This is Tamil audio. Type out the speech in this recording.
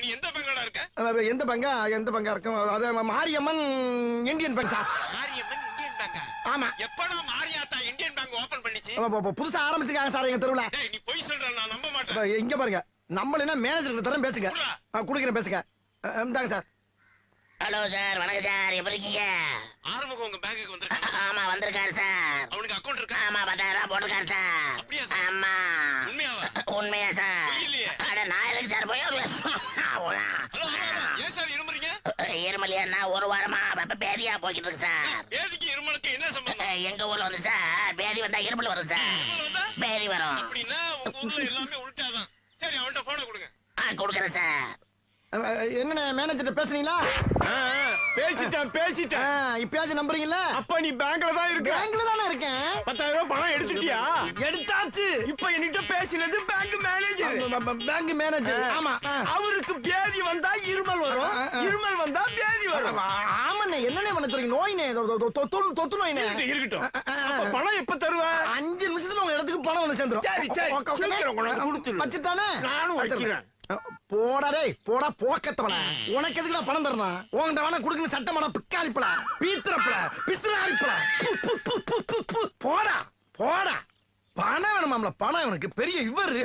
நீ எந்த பேங்கோட இருக்க? எந்த பங்கா இருக்கும்? அது Mariamman Indian bank sir. Mariamman Indian பேங்கா? ஆமா. எப்படா மாரியாத்தா இந்தியன் பேங்க் ஓபன் பண்ணிச்சு? புதுசா ஆரம்பிச்சிருக்காங்க சார் எங்க தெருவுல. டேய் நீ பொய் சொல்ற, நான் நம்ப மாட்டேன். இங்க பாருங்க, நம்மள மேனேஜருக்கு தரம் பேசுங்க. குடுக்குறேன் பேசுங்க. இந்தாங்க சார். ஹலோ சார், வணக்கம் சார், எப்படி இருக்கீங்க? ஆறுமுகம் உங்க பேங்குக்கு வந்திருக்கான். ஆமா வந்திருக்காரு சார். அவனுக்கு அக்கவுண்ட் இருக்கா? ஆமா 10,000 போட்டிருக்காரு சார். அப்படியா சார்? ஆமா. உண்மையாவா? உண்மையா சார்? இல்லையே. அட நான் எதுக்கு சார் போய் ஹலோ ஏன் சார் இருமுறீங்க? இருமலியா ஒரு வாரமா பேதியா போய்கிட்டு இருக்கு சார். பேதிக்கு இருமலுக்கு என்ன சம்பந்தம்? எங்க ஊர்ல வந்து சார் பேதி வந்தா இருமல் வரும் சார். இருமல் வந்தா பேதி வரும். அப்படின்னா உங்க ஊர்ல எல்லாமே உள்டாதான். சரி அவன்கிட்ட போன கொடுங்க. கொடுக்குறேன் சார். என்ன மேனேஜர் பேசுறீங்களா? பேசிட்டேன். இப்பயாச்சும் நம்புறீங்கல்ல? அப்ப நீ பேங்க்ல தான் இருக்க. பேங்க்ல தானே இருக்கேன். 10,000 பணம் எடுத்துட்டியா? எடுத்தாச்சு. இப்ப என்கிட்ட பேசினது பேங்க் மேனேஜர். Bank manager. ஆமா. அவருக்கு பேதி வந்தா இருமல் வரும், இருமல் வந்தா பேதி வரும். ஆமாண்ணே, என்னண்ணே பண்ண சொல்றீங்க? நோய்னே, தொத்து நோய்னே. இருக்கட்டும். அப்ப பணம் எப்ப தருவ? 5 நிமிஷத்துல உங்க இடத்துக்கு பணம் வந்து சேர்ந்துரும். சரி சீக்கிரம் கொண்டாந்து கொடுத்துரு. வச்சுட்டானே. நானும் வைக்கிறேன். போடா டேய், போடா போக்கத்தவன. உனக்கு எதுக்குடா பணம் தரணும்? உன்கிட்ட வேணா குடுக்குற சட்டமான பிக்காளிப்பல, பீத்திரப்பல, பிசினாரிப்பல. போடா போடா. பணம் வேணுமாம்ல, பணம். எனக்கு பெரிய இவரு.